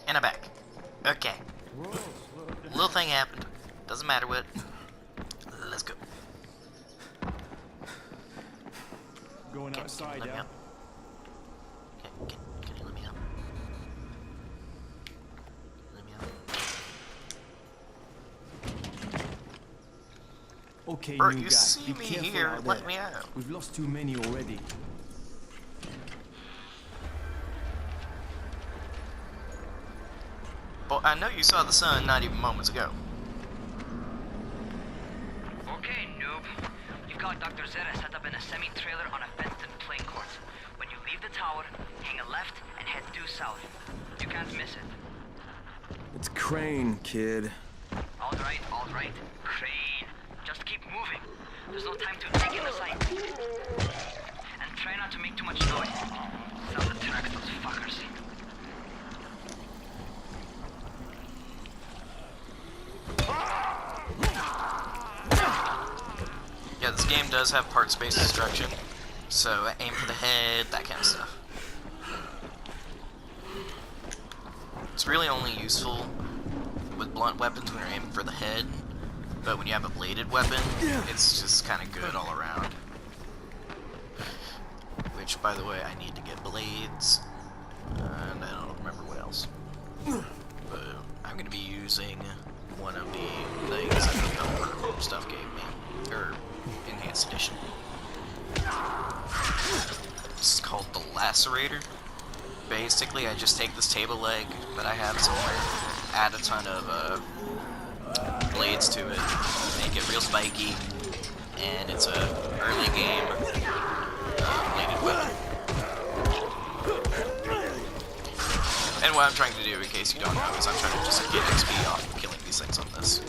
And I'm back. Okay. Little thing happened. Doesn't matter what. Let's go. Going outside, let me yeah. out. Can you let me out? Let me out. Okay, Bert, new you guy. see Be me careful here. out Let there. me out. We've lost too many already. Well, I know you saw the sun not even moments ago. Okay, noob. You've got Dr. Zera set up in a semi-trailer on a fenced-in playing court. When you leave the tower, hang a left and head due south. You can't miss it. It's Crane, kid. All right. Crane. Just keep moving. There's no time to take in the sight. And try not to make too much noise. Sound attracts those fuckers. Yeah, this game does have parts-based destruction, so aim for the head, that kind of stuff. It's really only useful with blunt weapons when you're aiming for the head, but when you have a bladed weapon, it's just kind of good all around. Which, by the way, I need to get blades, and I don't remember what else. But I'm going to be using one of the things that the Developer stuff gave me, or Enhanced Edition. It's called the Lacerator. Basically, I just take this table leg that I have somewhere, add a ton of blades to it, make it real spiky, and it's a early game bladed weapon. And what I'm trying to do, in case you don't know, is I'm trying to just get XP off of killing these things on this.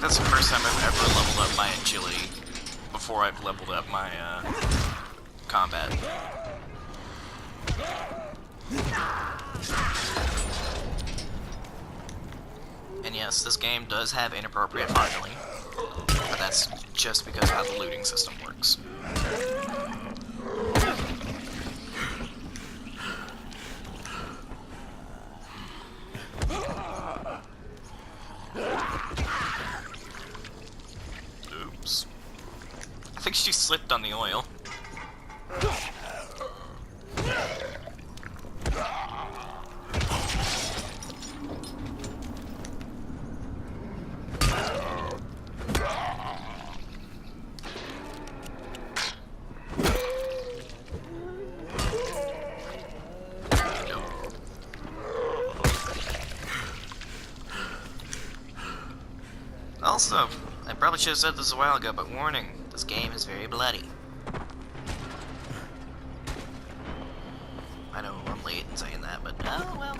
That's the first time I've ever leveled up my agility before I've leveled up my combat. And yes, this game does have inappropriate bundling, but that's just because of how the looting system works. Oops. I think she slipped on the oil. Also, I probably should have said this a while ago, but warning, this game is very bloody. I know I'm late in saying that, but oh well.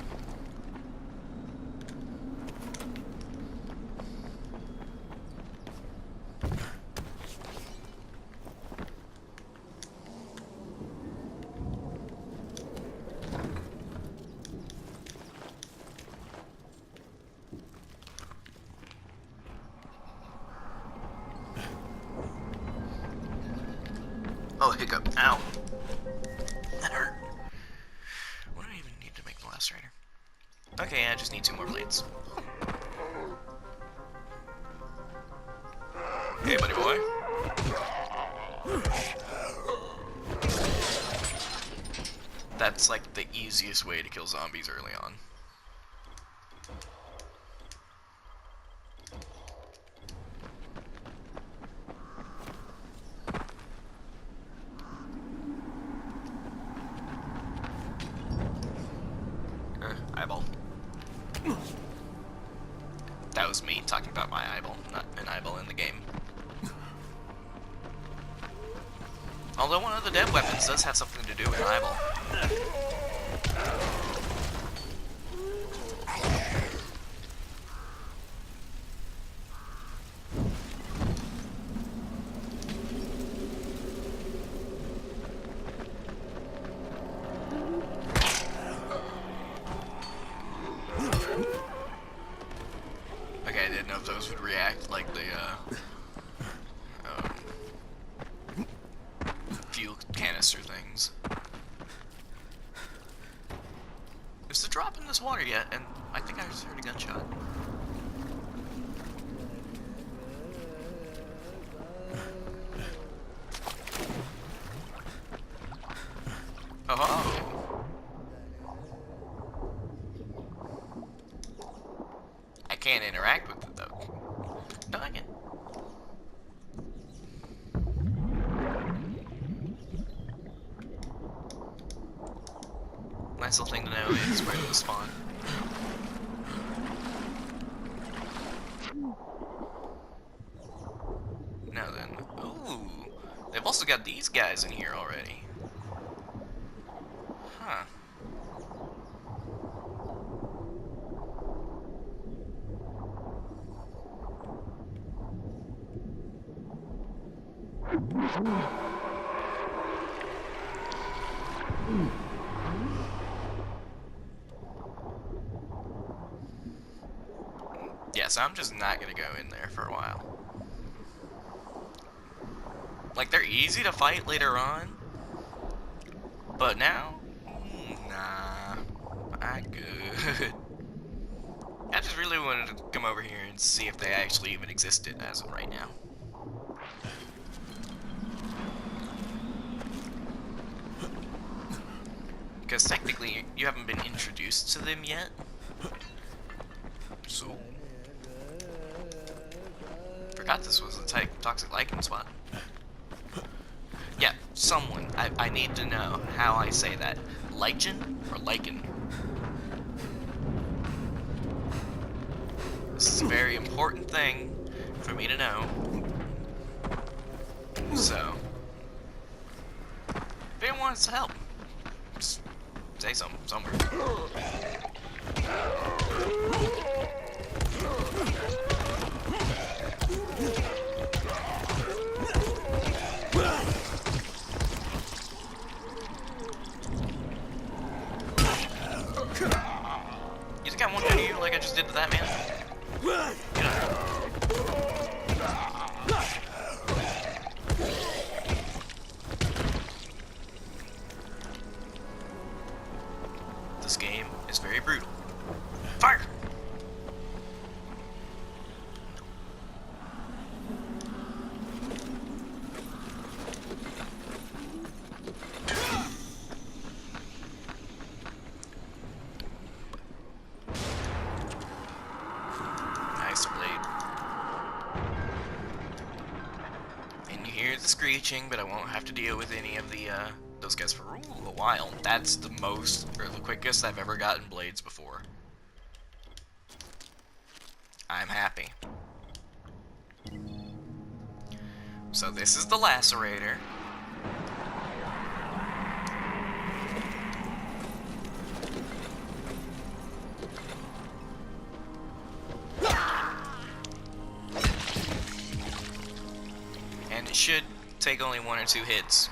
Oh, hiccup. Ow. That hurt. What do I even need to make the Lacerator? Okay, I just need 2 more blades. Hey, buddy boy. That's like the easiest way to kill zombies early on. Eyeball. That was me talking about my eyeball, not an eyeball in the game. Although one of the dead weapons does have something to do with an eyeball. would react like the fuel canister things. Is the drop in this water yet? And I think I just heard a gunshot. Oh. I can't interact with it though. No, I can. Nice little thing to know is where to spawn. Now then, ooh, they've also got these guys in here already. Huh. Yeah, so I'm just not gonna go in there for a while. Like, they're easy to fight later on, but now, nah, I'm good. I just really wanted to come over here and see if they actually even existed as of right now. Because technically, you haven't been introduced to them yet. So, forgot this was a toxic lichen spot. Yeah, someone. I need to know how I say that. Lichen or lichen? This is a very important thing for me to know. So, if anyone wants to help, just say something somewhere. You think I won't do to you like I just did to that man? Get up. This game is very brutal. Fire! Nice blade. And you hear the screeching, but I won't have to deal with any of the those guys for a while. That's the most, or the quickest I've ever gotten blades before. I'm happy. So this is the lacerator. And it should take only 1 or 2 hits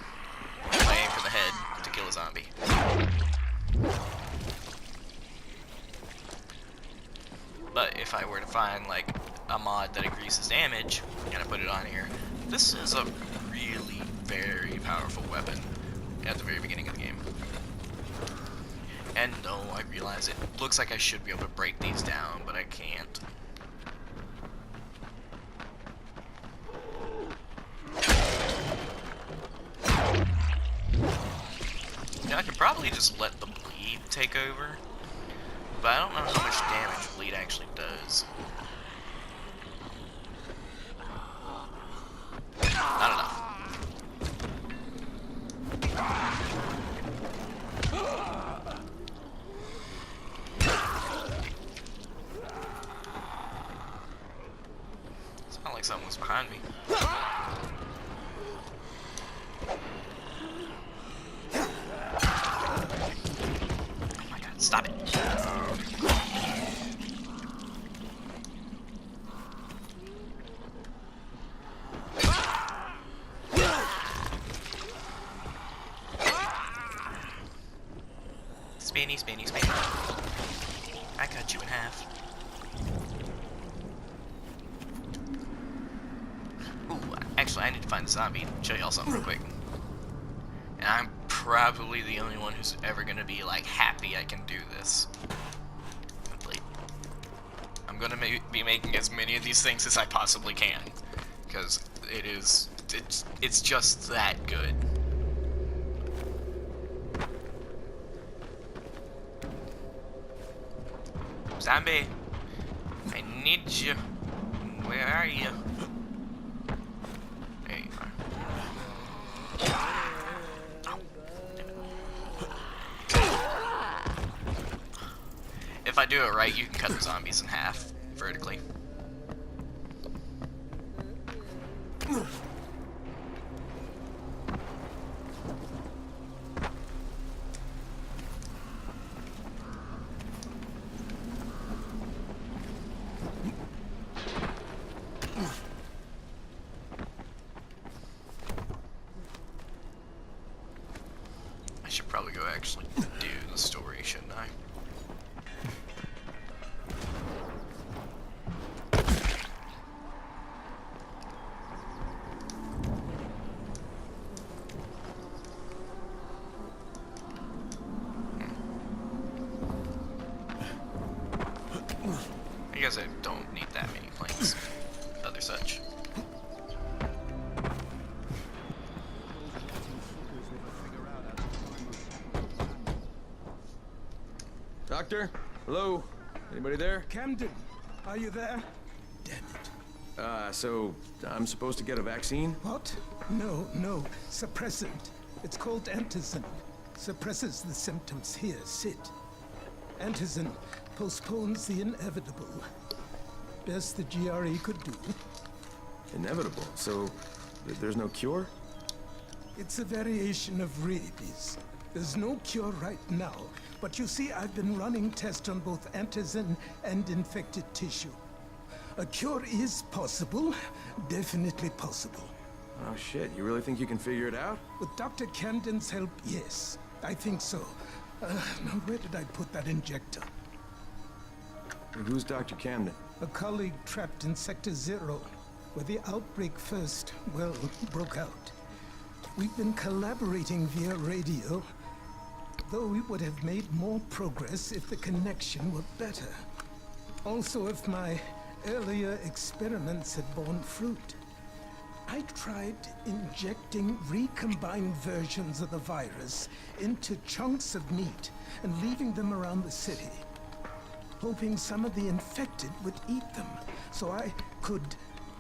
if I aim for the head to kill a zombie. But if I were to find like a mod that increases damage, and I put it on here, this is a really very powerful weapon at the very beginning of the game. And no, I realize it looks like I should be able to break these down, but I can't. Yeah, I could probably just let the bleed take over, but I don't know how much damage bleed actually does. Not enough. Sounded like someone was behind me. Oh my god, stop it. Spinny, spinny, spinny. I cut you in half. find a zombie, show y'all something real quick. And I'm probably the only one who's ever gonna be like happy I can do this. Complete. I'm gonna be making as many of these things as I possibly can, because it's just that good. Zombie, I need you. Where are you? There you are. If I do it right, you can cut the zombies in half vertically. I should probably go actually do the story, shouldn't I? I guess I don't need that many planks. Other such. Doctor? Hello? Anybody there? Camden, are you there? Damn it. So I'm supposed to get a vaccine? What? No. Suppressant. It's called antizin. Suppresses the symptoms. Here, sit. Antizin postpones the inevitable. Best the GRE could do. Inevitable. So there's no cure? It's a variation of rabies. There's no cure right now, but you see, I've been running tests on both antizin and infected tissue. A cure is possible, definitely possible. Oh shit, you really think you can figure it out? With Dr. Camden's help, yes, I think so. Now where did I put that injector? Who's Dr. Camden? A colleague trapped in Sector Zero, where the outbreak first, well, broke out. We've been collaborating via radio, though we would have made more progress if the connection were better. Also, if my earlier experiments had borne fruit. I tried injecting recombined versions of the virus into chunks of meat and leaving them around the city, hoping some of the infected would eat them so I could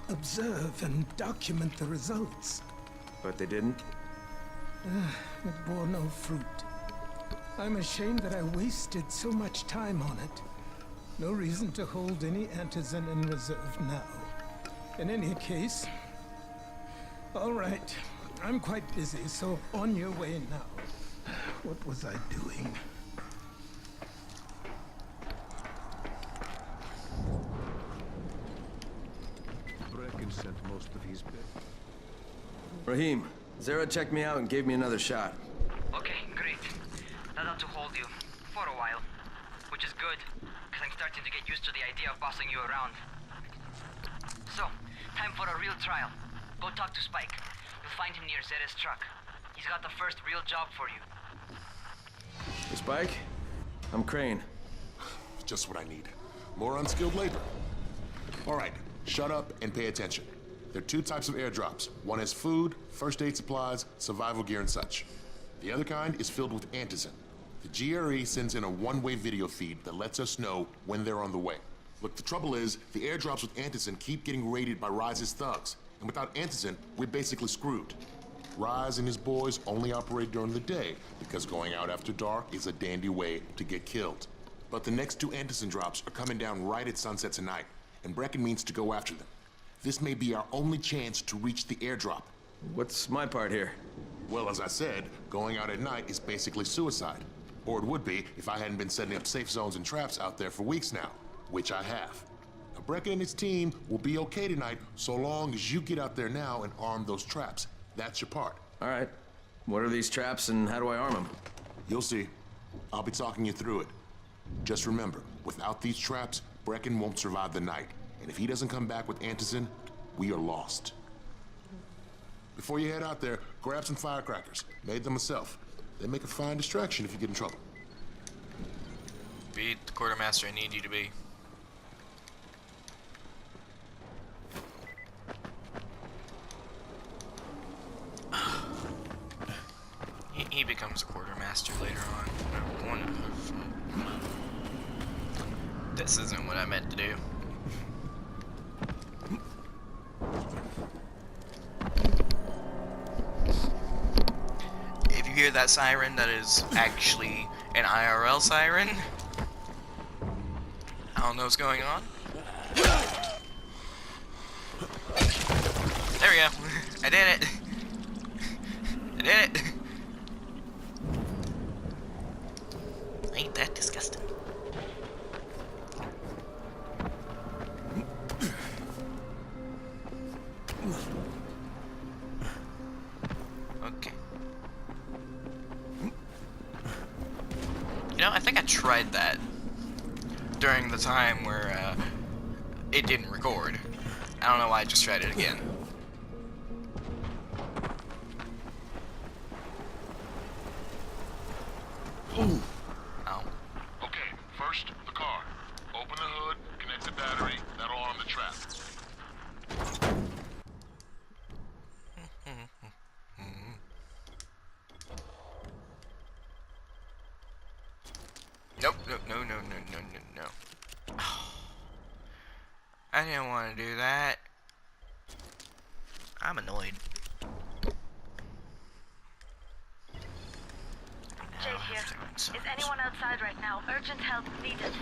observe and document the results. But they didn't? It bore no fruit. I'm ashamed that I wasted so much time on it. No reason to hold any antizin in reserve now. In any case, all right, I'm quite busy, so on your way now. What was I doing? Brecken sent most of his bit. Rahim, Zara checked me out and gave me another shot. Okay, great. That ought to hold you. For a while. Which is good, because I'm starting to get used to the idea of bossing you around. So, time for a real trial. Go talk to Spike. You'll find him near Zera's truck. He's got the first real job for you. Hey, Spike? I'm Crane. Just what I need. More unskilled labor. All right, shut up and pay attention. There are two types of airdrops. One is food, first aid supplies, survival gear, and such. The other kind is filled with antizin. The GRE sends in a one-way video feed that lets us know when they're on the way. Look, the trouble is, the airdrops with antizin keep getting raided by Rise's thugs. And without antizin, we're basically screwed. Rise and his boys only operate during the day because going out after dark is a dandy way to get killed. But the next two antizin drops are coming down right at sunset tonight, and Brecken means to go after them. This may be our only chance to reach the airdrop. What's my part here? Well, as I said, going out at night is basically suicide. Or it would be if I hadn't been setting up safe zones and traps out there for weeks now, which I have. Now, Brecken and his team will be okay tonight so long as you get out there now and arm those traps. That's your part. All right. What are these traps and how do I arm them? You'll see. I'll be talking you through it. Just remember, without these traps, Brecken won't survive the night. And if he doesn't come back with antizin, we are lost. Before you head out there, grab some firecrackers. Made them myself. They make a fine distraction if you get in trouble. Be the quartermaster I need you to be. He becomes a quartermaster later on. This isn't what I meant to do. If you hear that siren, that is actually an IRL siren. I don't know what's going on. There we go. I did it. I did it. Ain't that disgusting? Okay. You know, I think I tried that during the time where it didn't record. I don't know why I just tried it again. Ooh. Oh. Okay, first, the car. Open the hood, connect the battery, that'll arm the trap. Nope, no. I didn't want to do that. I'm annoyed. Jade here. Is anyone outside right now? Urgent help needed.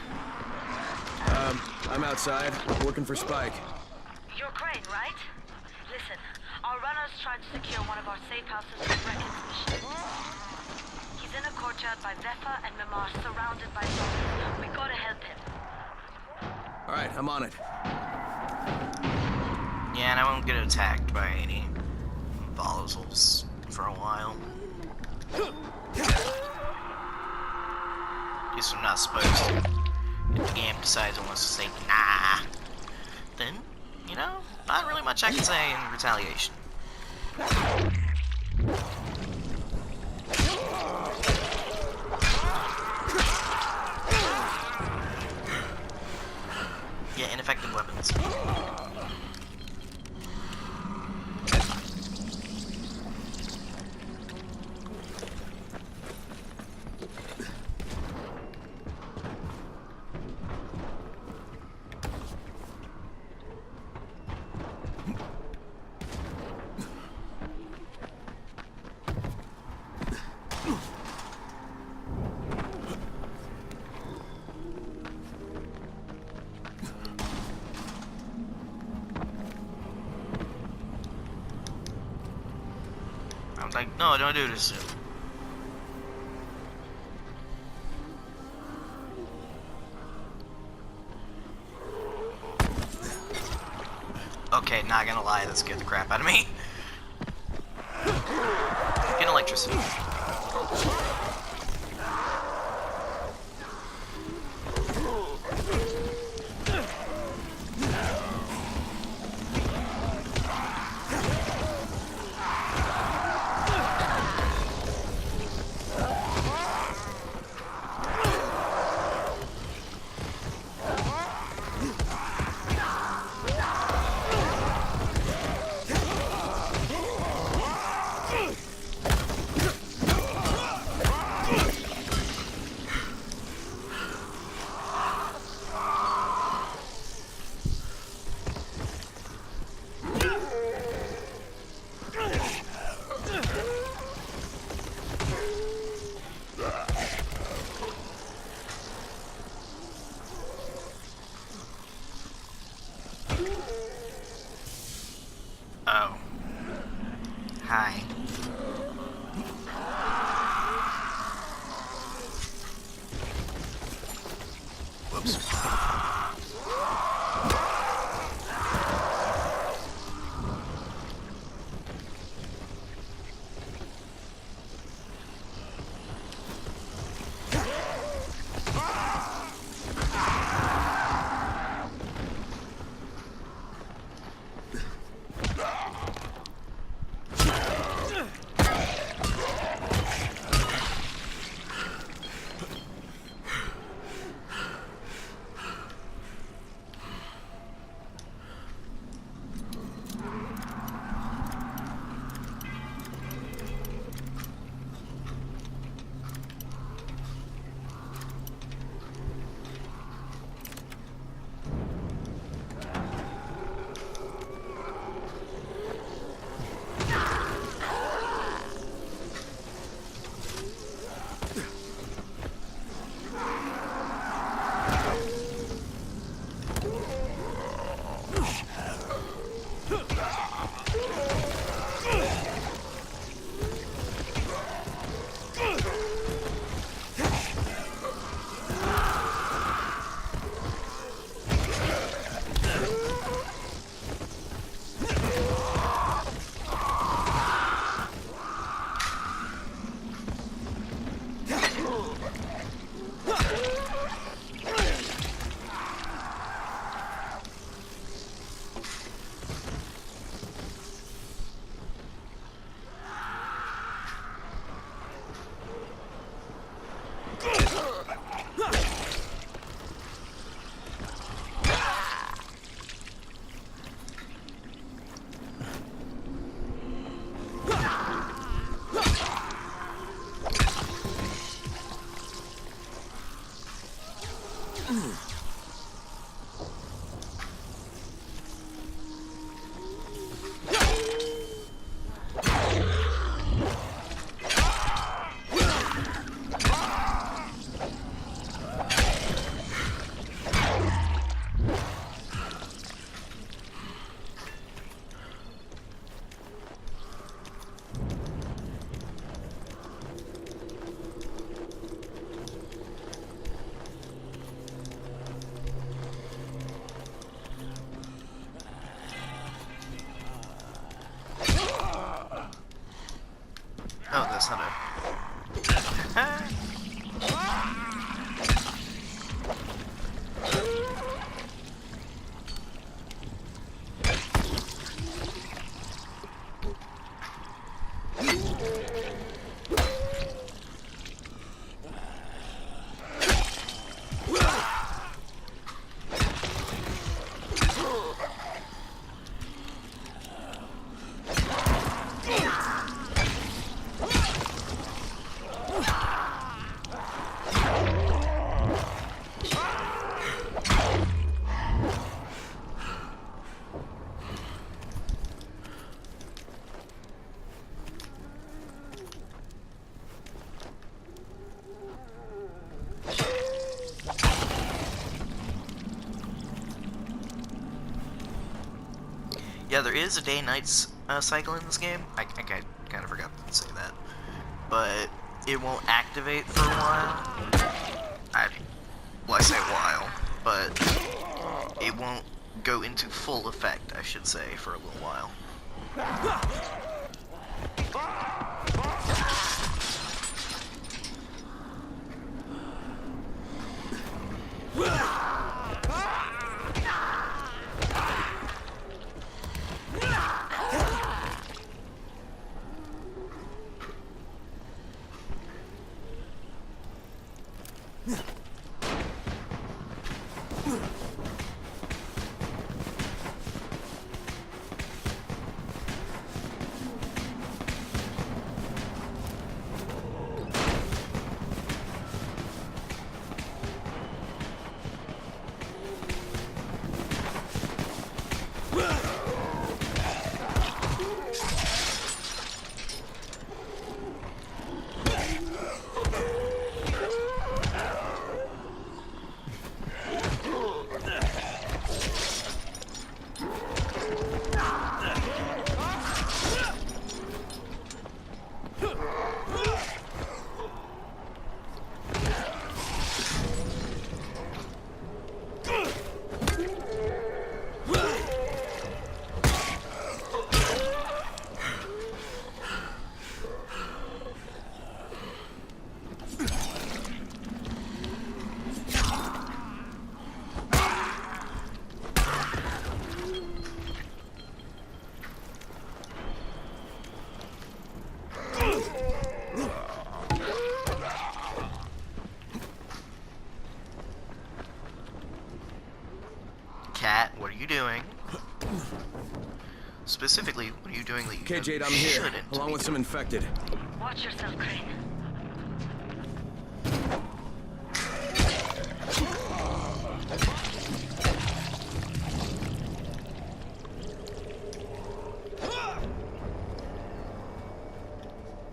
I'm outside, working for Spike. You're Crane, right? Listen, our runners tried to secure one of our safe houses with Brecken's mission. He's in a courtyard by Vefa and Mimar, surrounded by zombies. We gotta help him. Alright, I'm on it. Yeah, and I won't get attacked by any volatiles for a while. At least I'm not supposed to. If the game decides it wants to say nah, then, you know, not really much I can say in retaliation. Yeah, ineffective weapons. I was like, no, don't do this. Okay, not gonna lie, that scared the crap out of me. Get electricity. Oh. Hi. Whoops. Yeah, there is a day-night cycle in this game. I kind of forgot to say that. But it won't activate for a while. I say a while, but it won't go into full effect, I should say, for a little while. Cat, what are you doing? Specifically, what are you doing that you Okay, Jade, I'm here, shouldn't along be with some doing? infected. Watch yourself, Crane.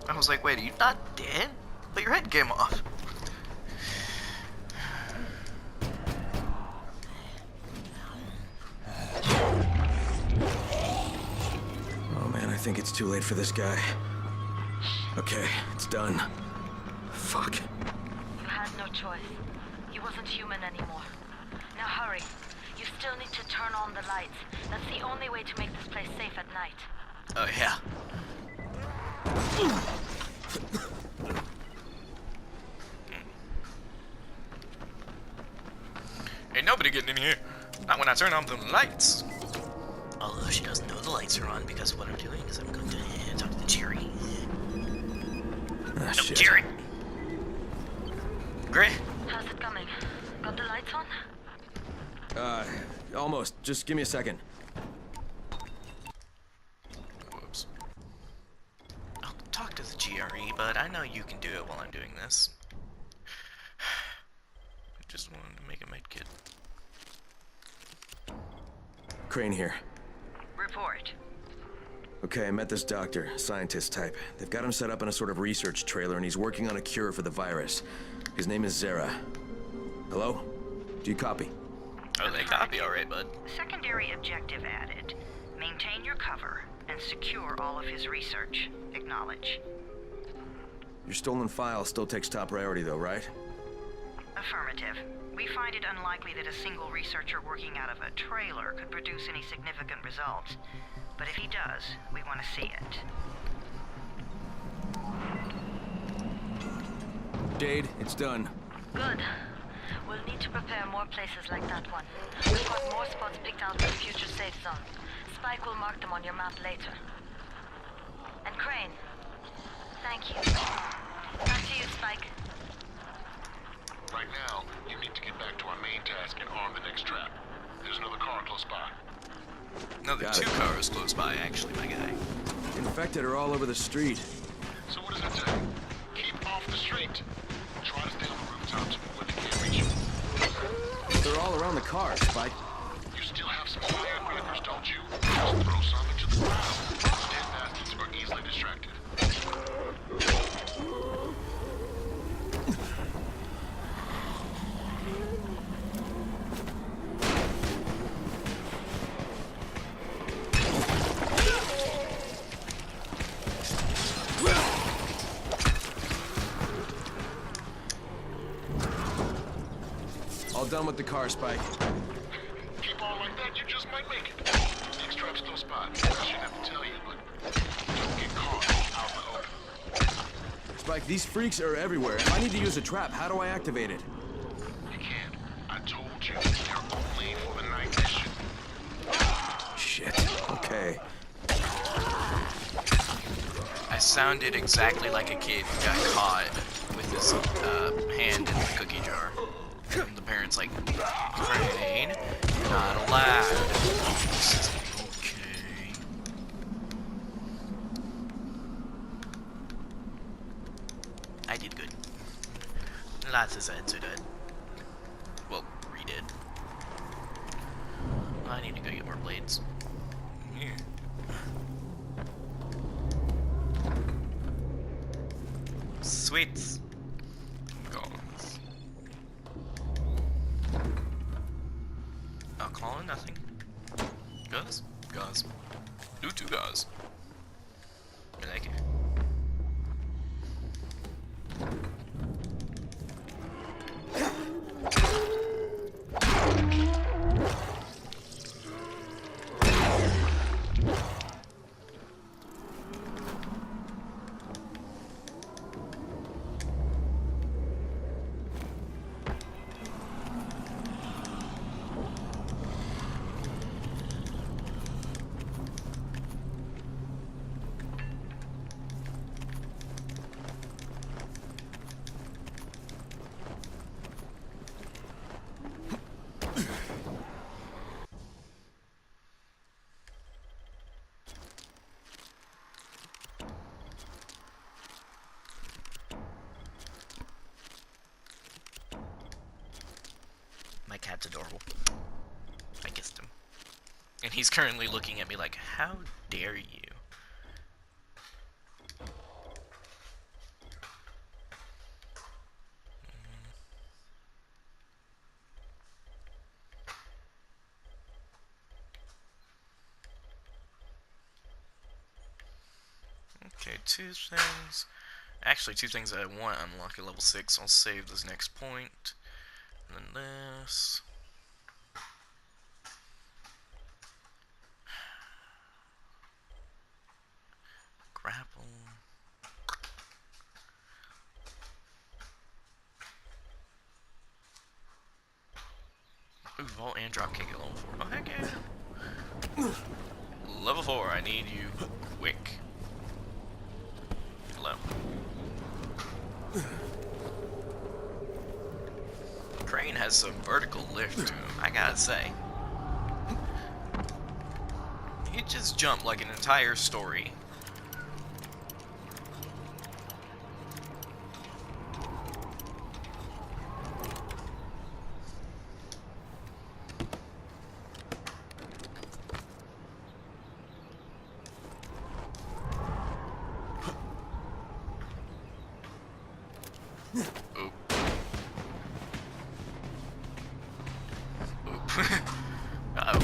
I was like, wait, are you not dead? But your head came off. Oh man, I think it's too late for this guy. Okay, it's done. Fuck. You had no choice. He wasn't human anymore. Now hurry. You still need to turn on the lights. That's the only way to make this place safe at night. Oh, yeah. Ain't nobody getting in here. Not when I turn on the lights. Although she doesn't know the lights are on because what I'm doing is I'm going to talk to Jerry. Ah, No, shit. Jerry! Gray? How's it coming? Got the lights on? Almost. Just give me a second. Whoops. I'll talk to the GRE, but I know you can do it while I'm doing this. I just wanted to make a med kit. Crane here. Report. Okay, I met this doctor, scientist type. They've got him set up in a sort of research trailer, and he's working on a cure for the virus. His name is Zere. Hello? Do you copy? Oh, they copy alright, bud. Secondary objective added. Maintain your cover and secure all of his research. Acknowledge. Your stolen file still takes top priority, though, right? Affirmative. We find it unlikely that a single researcher working out of a trailer could produce any significant results. But if he does, we want to see it. Jade, it's done. Good. We'll need to prepare more places like that one. We've got more spots picked out for the future safe zone. Spike will mark them on your map later. And Crane, thank you. Back to you, Spike. Right now, you need to get back to our main task and arm the next trap. There's another car close by. No, there are Got it. 2 cars close by, actually, my guy. Infected are all over the street. So what does that say? Keep off the street. Try to stay on the rooftops where they can't reach you. They're all around the car, Spike. You still have some firecrackers, don't you? Just throw some into the ground. Those dead bastards are easily distracted. done with the car, Spike. Keep on like that, you just might make it. Next trap's no spot. I shouldn't have to tell you, but don't get caught out in the open. Spike, these freaks are everywhere. If I need to use a trap, how do I activate it? You can't. I told you, you're only for the night mission. Shit. Okay. I sounded exactly like a kid who got caught with his hand in the cookie jar. And the parents like, Crane, you're not allowed. This isn't okay. I did good. Lots of sides are done. Well, redid. I need to go get more blades. Yeah. Sweets. Guns. Alcohol and nothing. Guns? Guns. Do two guns. I like it. My cat's adorable. I kissed him. And he's currently looking at me like, how dare you? Okay, two things. Actually, two things that I want to unlock at level 6. I'll save this next point. And then this. Grapple. Ooh, vault and drop kick at level 4. Oh, heck yeah. Level 4, I need you quick. Hello. Crane has some vertical lift to him, I gotta say. He just jumped like an entire story. Oop. Oop. Uh-oh.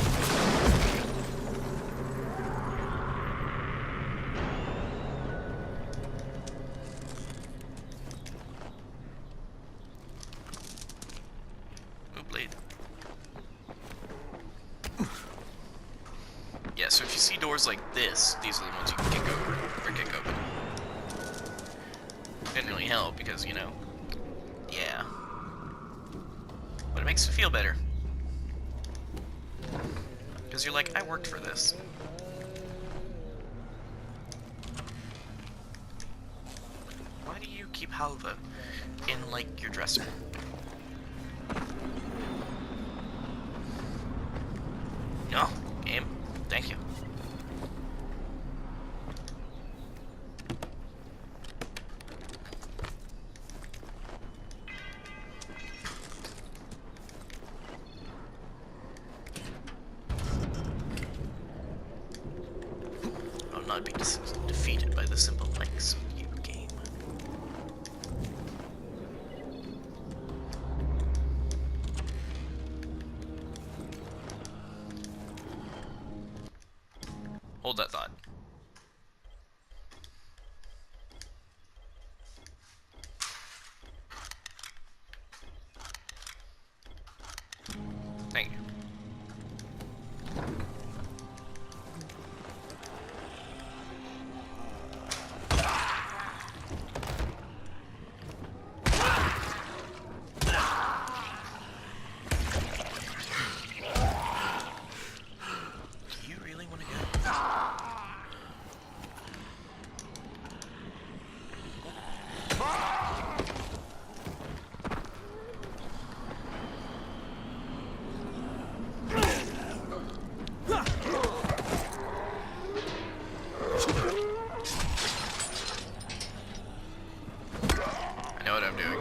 Ooh, blade. Yeah, so if you see doors like this, these are the ones you can kick over, or kick open. Didn't really help because, you know, yeah. But it makes you feel better. Because you're like, I worked for this. Why do you keep halva in, like, your dresser? No, game. Thank you. I'll not be defeated by the simple likes of you, game. Hold that thought. Thank you. Do you really want to go? I know what I'm doing.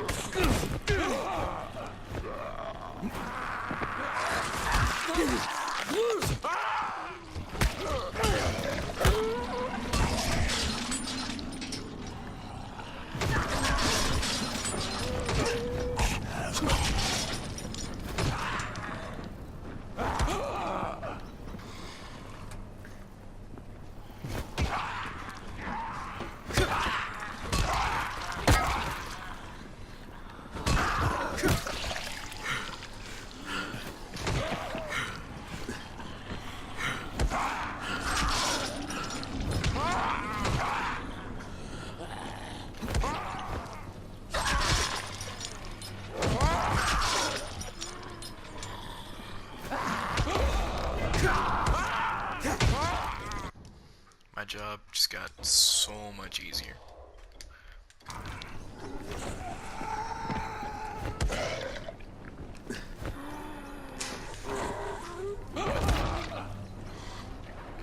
My job just got so much easier.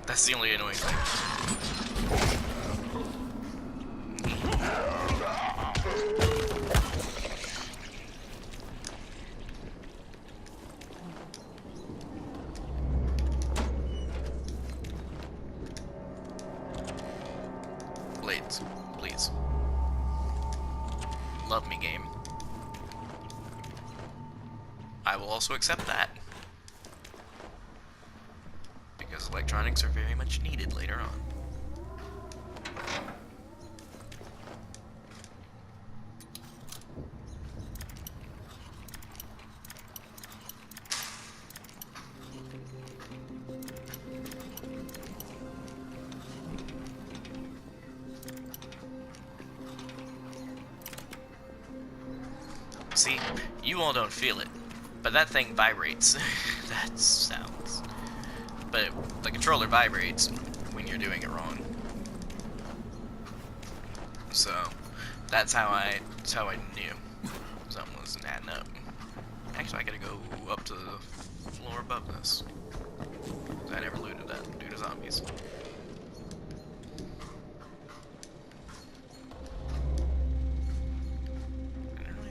That's the only annoying thing. Blades, please. Love me, game. I will also accept that. Because electronics are very much needed later on. See, you all don't feel it, but that thing vibrates. That sounds. But the controller vibrates when you're doing it wrong. So that's how I knew something wasn't adding up. Actually, I gotta go up to the floor above this. I never looted that due to zombies.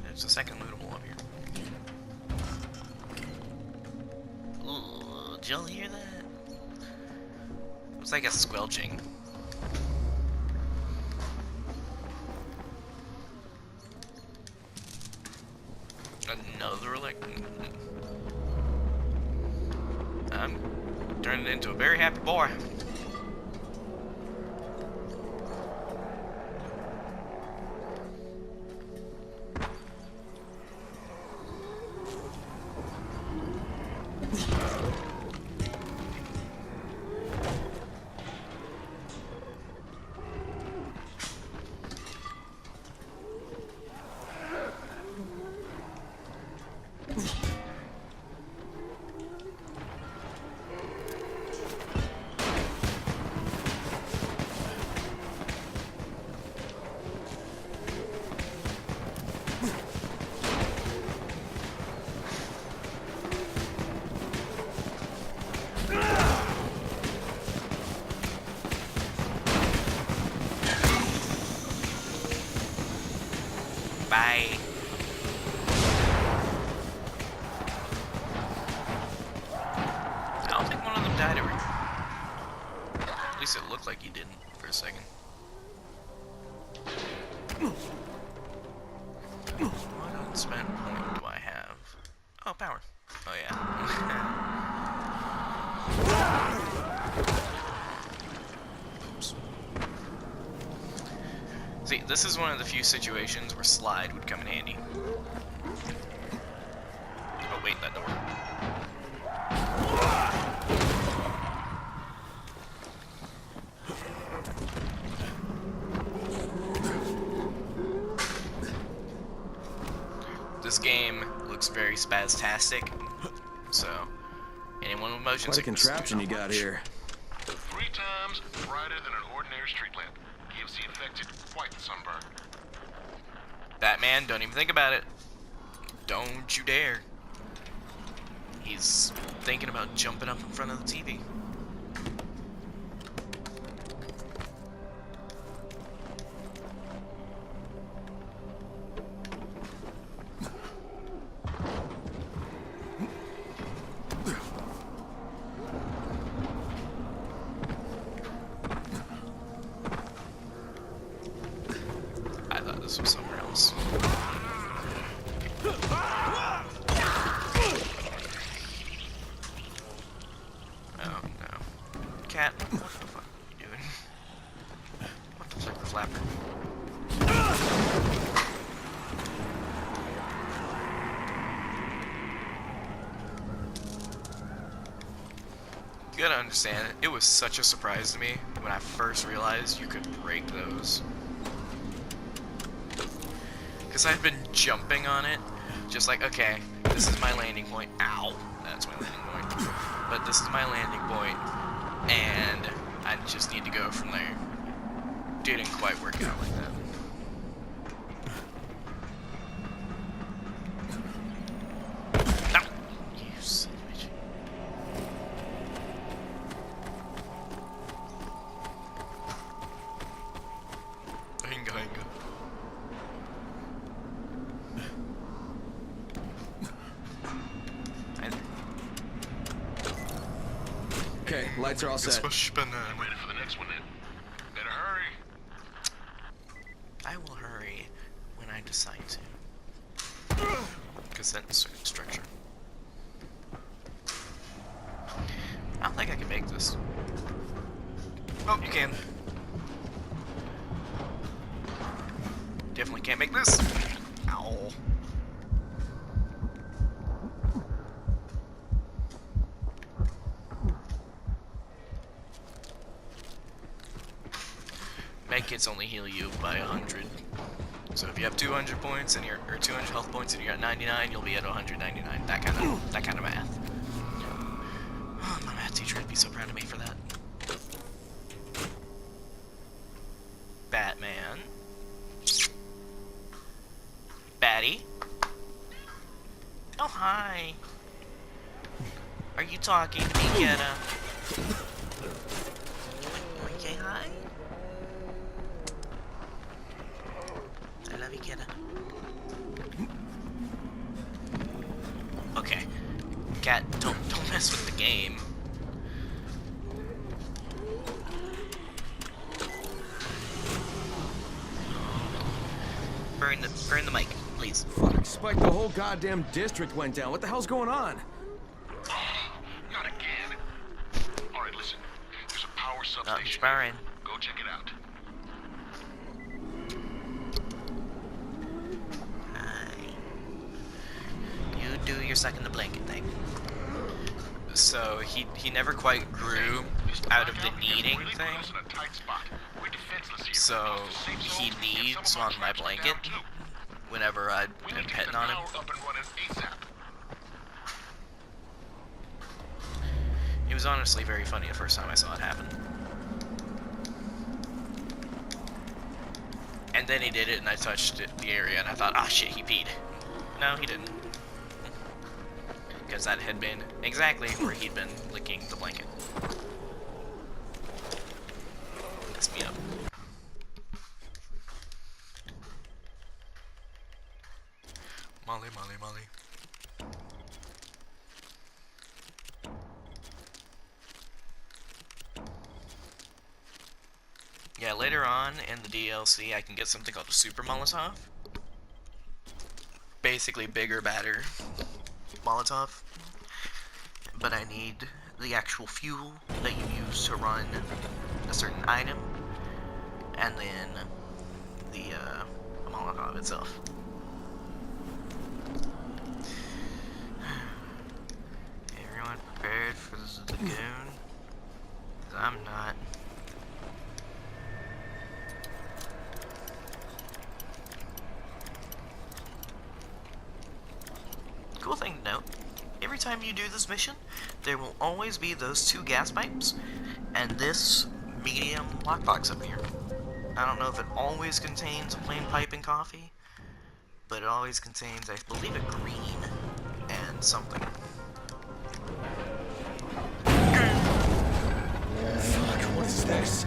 There's a second lootable up here. Ooh, did y'all hear that? Looks like a squelching. Another I'm turning into a very happy boy. Bye. I don't think one of them died over here. At least it looked like he didn't for a second. What unspent point do I have? Oh, power. Oh, yeah. Oops. See, this is one of the few situations where slide would come in handy. Oh, wait, that door. looks very spastastic. So, anyone with motion What a sickness. contraption you got here. 3 times brighter than an ordinary street lamp. Gives the affected quite the sunburn. Batman, don't even think about it. Don't you dare. He's thinking about jumping up in front of the TV. I thought this was somewhere else. Oh no. Cat, what the fuck are you doing? What the fuck, the flapper? You gotta understand, it was such a surprise to me when I first realized you could break those. Because I've been jumping on it, just like, okay, this is my landing point. Ow, that's my landing point. But this is my landing point, and I just need to go from there. Didn't quite work out like that. Ow! You son of a bitch. Hinga, hinga. Okay, lights are all set. Ready for the next one then. Better hurry. I will hurry when I decide to. Consent structure. I don't think I can make this. Oh, you can. Definitely can't make this. Ow. Medkits only heal you by 100. So if you have 200 points and you're or 200 health points and you're at 99, you'll be at 199. That kind of math. Oh, my math teacher would be so proud of me for that. Batman. Batty. Oh hi. Are you talking to me, Kenna? Okay, hi. I love you, Kenna. Okay. Cat, don't mess with the game. Burn the mic, please. Spike, the whole goddamn district went down. What the hell's going on? Not again. All right, listen. There's a power Not substation. burning. Go check it out. Hi. You do your sucking the blanket thing. So he never quite grew out of the eating thing. So he needs on my blanket whenever I'm petting on him. It was honestly very funny the first time I saw it happen. And then he did it and I touched the area and I thought, ah shit, he peed. No, he didn't. Because that had been exactly where he'd been licking the blanket. Messed me up. Molly, Molly, Molly. Yeah, later on in the DLC, I can get something called a Super Molotov. Basically, bigger, badder Molotov. But I need the actual fuel that you use to run a certain item, and then the Molotov itself. Everyone prepared for the lagoon? 'Cause I'm not. every time you do this mission, there will always be those 2 gas pipes and this medium lockbox up here. I don't know if it always contains a plain pipe and coffee, but it always contains, I believe, a green and something. Fuck, what is this?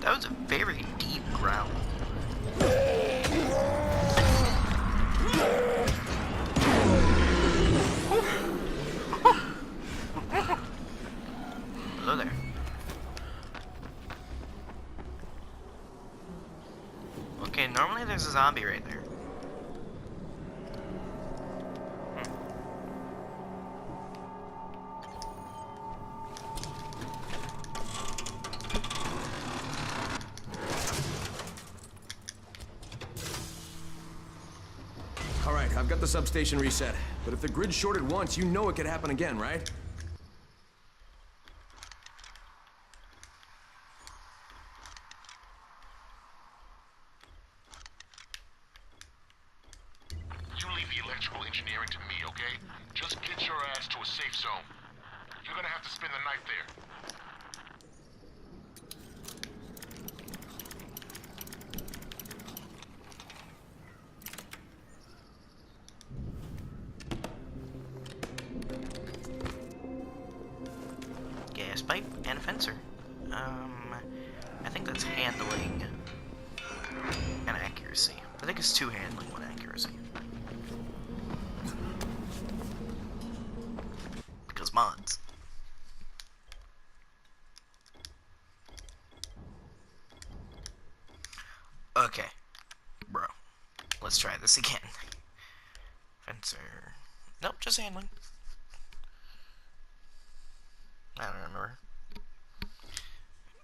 That was a very deep growl. Hello there. Okay, normally there's a zombie right there. Alright, I've got the substation reset. But if the grid shorted once, you know it could happen again, right? You leave the electrical engineering to me, okay? Just get your ass to a safe zone. You're gonna have to spend the night there. Gas pipe and a fencer. I think that's handling and accuracy. I think it's 2 handling, 1 accuracy. Because mods. Okay. Bro. Let's try this again. Fencer. Nope, just handling. I don't remember.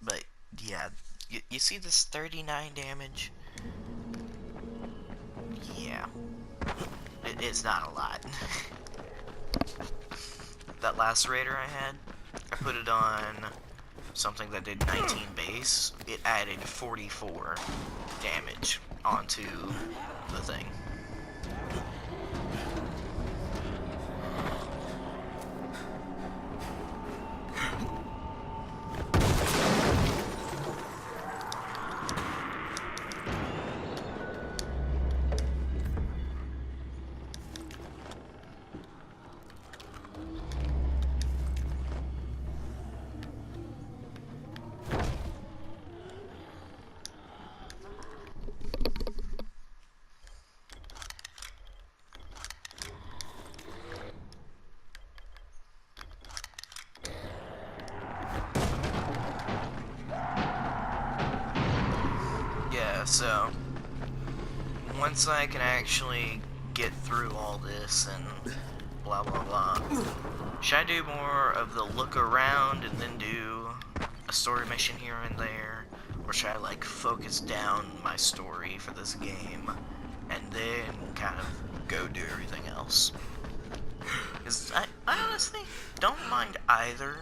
But, yeah. You see this 39 damage? Yeah. It's not a lot. That lacerator I had, I put it on something that did 19 base. It added 44 damage onto the thing. So, once I can actually get through all this and blah blah blah, should I do more of the look around and then do a story mission here and there? Or should I like focus down my story for this game and then kind of go do everything else? Because I honestly don't mind either,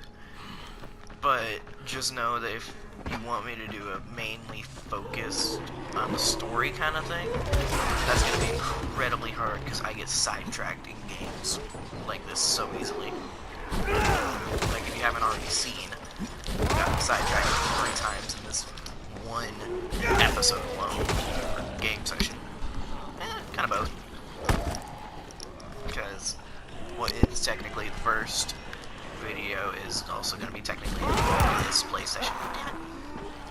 but just know that if you want me to do a mainly focused on the story kind of thing, that's going to be incredibly hard because I get sidetracked in games like this so easily. Like if you haven't already seen, I got sidetracked 3 times in this one episode alone, or game session. Kind of both. what is technically the first video is also going to be technically this PlayStation.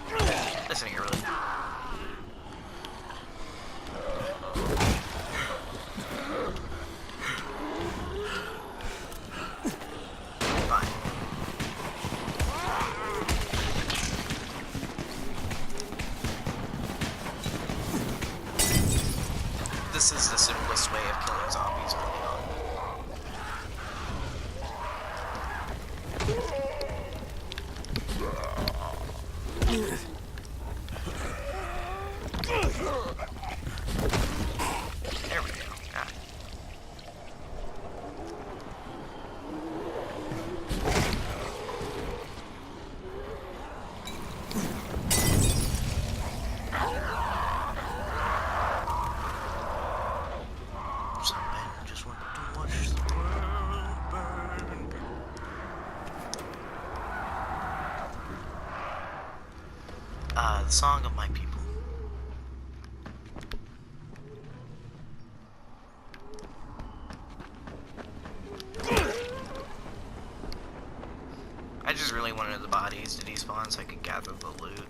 Damn it. Listen here, really. Fine. This is the simplest way of killing zombies early on. There we go. Got it. Some men just want to watch the world burn. The song of my people. I just really wanted the bodies to despawn so I could gather the loot.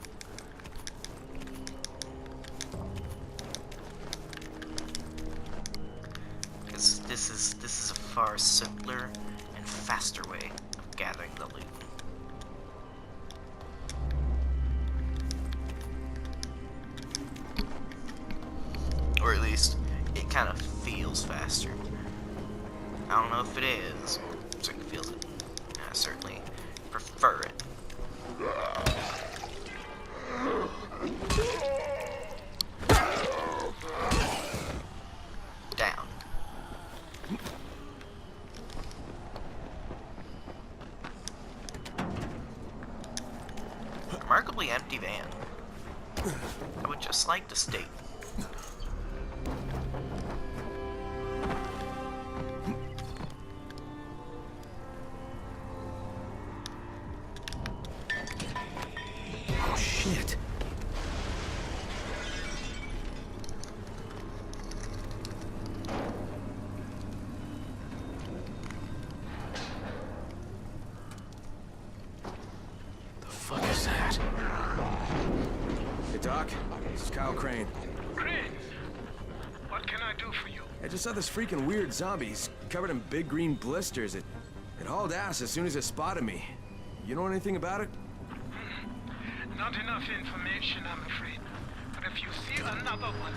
Because this is a far simpler and faster way of gathering the loot. Or at least, it kind of feels faster. I don't know if it is. It certainly feels it. I certainly prefer it. Down. Remarkably empty van. I would just like to state. Oh, shit. The fuck is that? Hey, Doc. This is Kyle Crane. Crane, what can I do for you? I just saw this freaking weird zombie. He's covered in big green blisters. It hauled ass as soon as it spotted me. You know anything about it? Not enough information, I'm afraid. But if you see another one,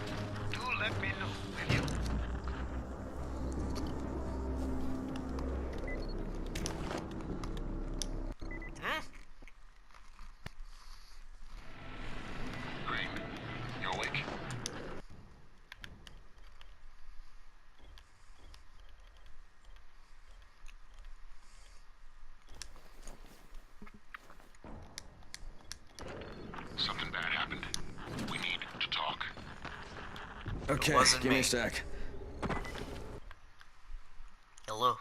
do let me know, will you? Crane, you awake? Something bad happened. We need to talk. Okay, wasn't give me me. a sec. Hello.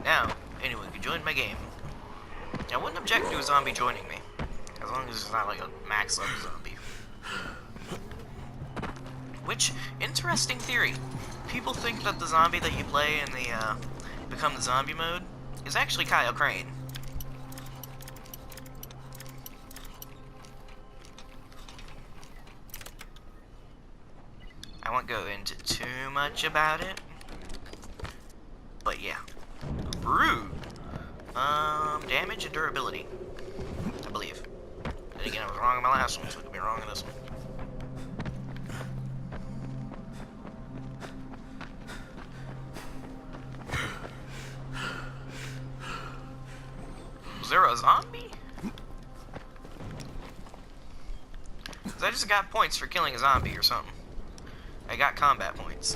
Now, anyone can join my game. I wouldn't object to a zombie joining me, as long as it's not like a max level zombie. Which, interesting theory. People think that the zombie that you play in the Become the Zombie mode is actually Kyle Crane. I won't go into too much about it, but yeah. Rude. Damage and durability, I believe. Then again, I was wrong on my last one, so I could be wrong on this one. Was there a zombie? 'Cause I just got points for killing a zombie or something. I got combat points.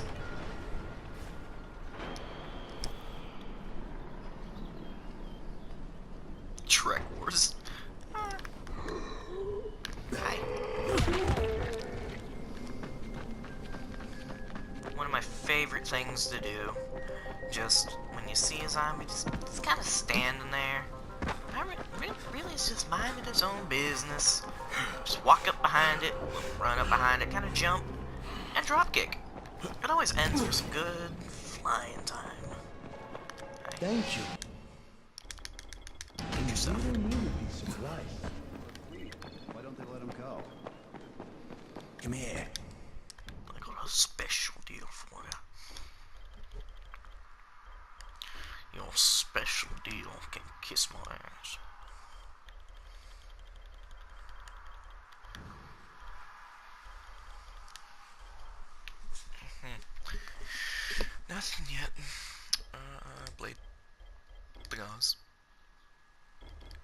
Trek Wars. Hi. One of my favorite things to do, just when you see a zombie, just kind of standing there. Really, it's just minding its own business. Just walk up behind it, run up behind it, kind of jump, and drop kick. It always ends with some good flying time. Thank you. Need yourself. Why don't they let him go? Come here. I got a special deal for you. Your special deal can kiss my ass. Nothing yet. Blade. The gauze.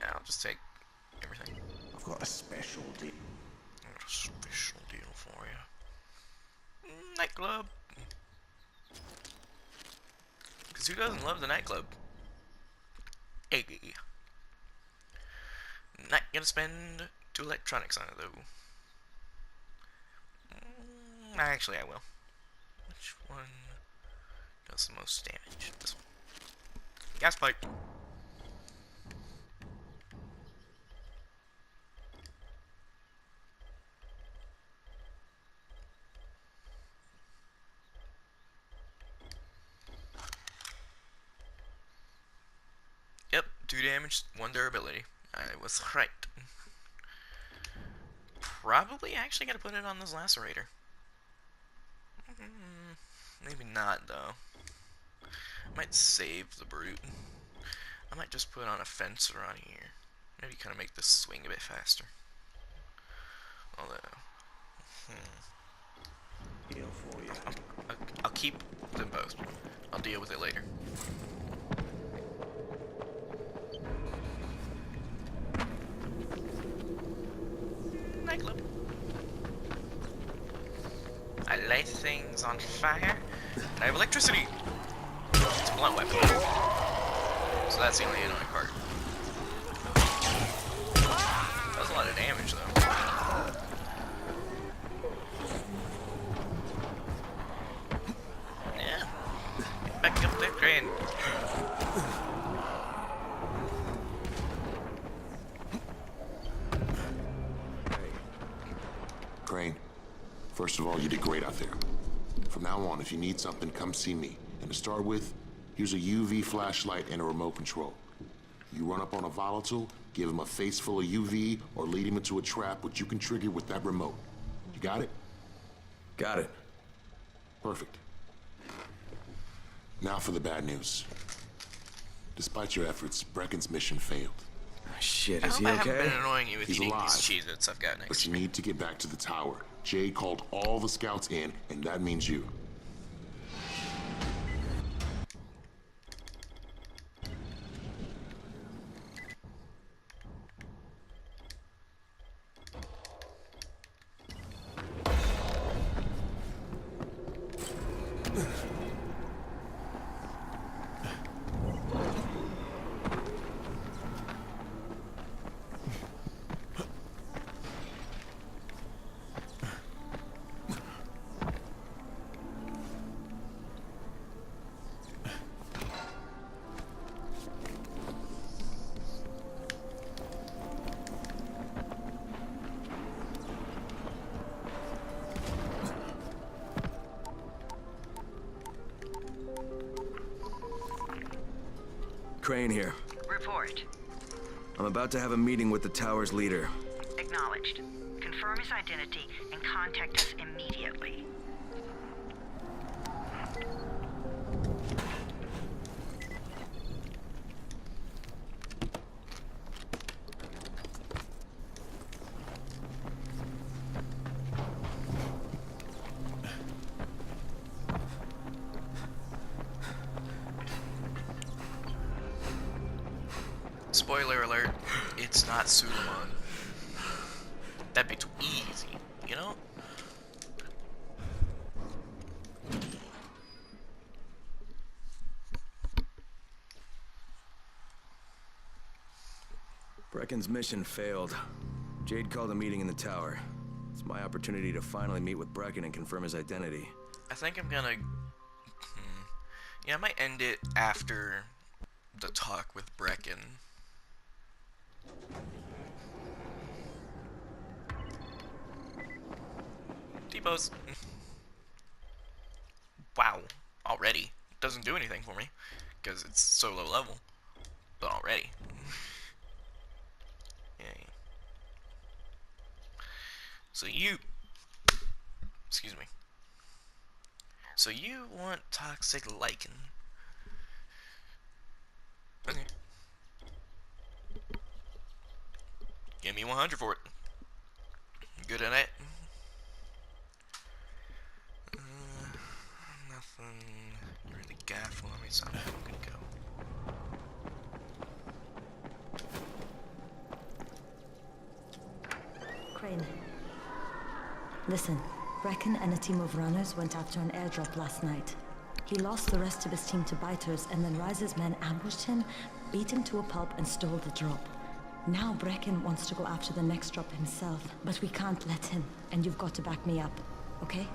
Yeah, I'll just take everything. I've got a special deal. I got a special deal for you. Nightclub. Because who doesn't love the nightclub? Hey. Not gonna spend 2 electronics on it though. Actually, I will. Which one does the most damage? This one. Gas pipe. Yep, 2 damage, 1 durability. I was right. Probably actually gotta put it on this lacerator. Maybe not though. I might save the brute. I might just put on a fence around here. Maybe kind of make this swing a bit faster. Although, Deal for you. I'll keep them both. I'll deal with it later. Nightclub. I light things on fire, and I have electricity. It's a blunt weapon. So that's the only annoying part. That was a lot of damage, though. Yeah. Back up there, Crane. Crane, first of all, you did great out there. From now on, if you need something, come see me. And to start with, here's a UV flashlight and a remote control. You run up on a volatile, give him a face full of UV, or lead him into a trap which you can trigger with that remote. You got it? Got it. Perfect. Now for the bad news. Despite your efforts, Brecken's mission failed. Shit, I is hope he I haven't okay? been annoying you with He's eating alive. these Cheez-Its I've got next But to you me. need to get back to the tower. Jade called all the scouts in, and that means you. Crane here. Report. I'm about to have a meeting with the tower's leader. Acknowledged. Confirm his identity and contact us immediately. Spoiler alert, it's not Suleiman. That'd be too easy, you know? Brecken's mission failed. Jade called a meeting in the tower. It's my opportunity to finally meet with Brecken and confirm his identity. I think I'm gonna... Yeah, I might end it after the talk with Brecken. T-pose. wow, already. Doesn't do anything for me, because it's so low level. But already. Yay. So you... Excuse me. So you want toxic lichen. Okay. Give me 100 for it. Good at it. Nothing really got for me, so I'm gonna go. Crane. Listen, Brecken and a team of runners went after an airdrop last night. He lost the rest of his team to biters, and then Rise's men ambushed him, beat him to a pulp, and stole the drop. Now Brecken wants to go after the next drop himself, but we can't let him, and you've got to back me up, okay?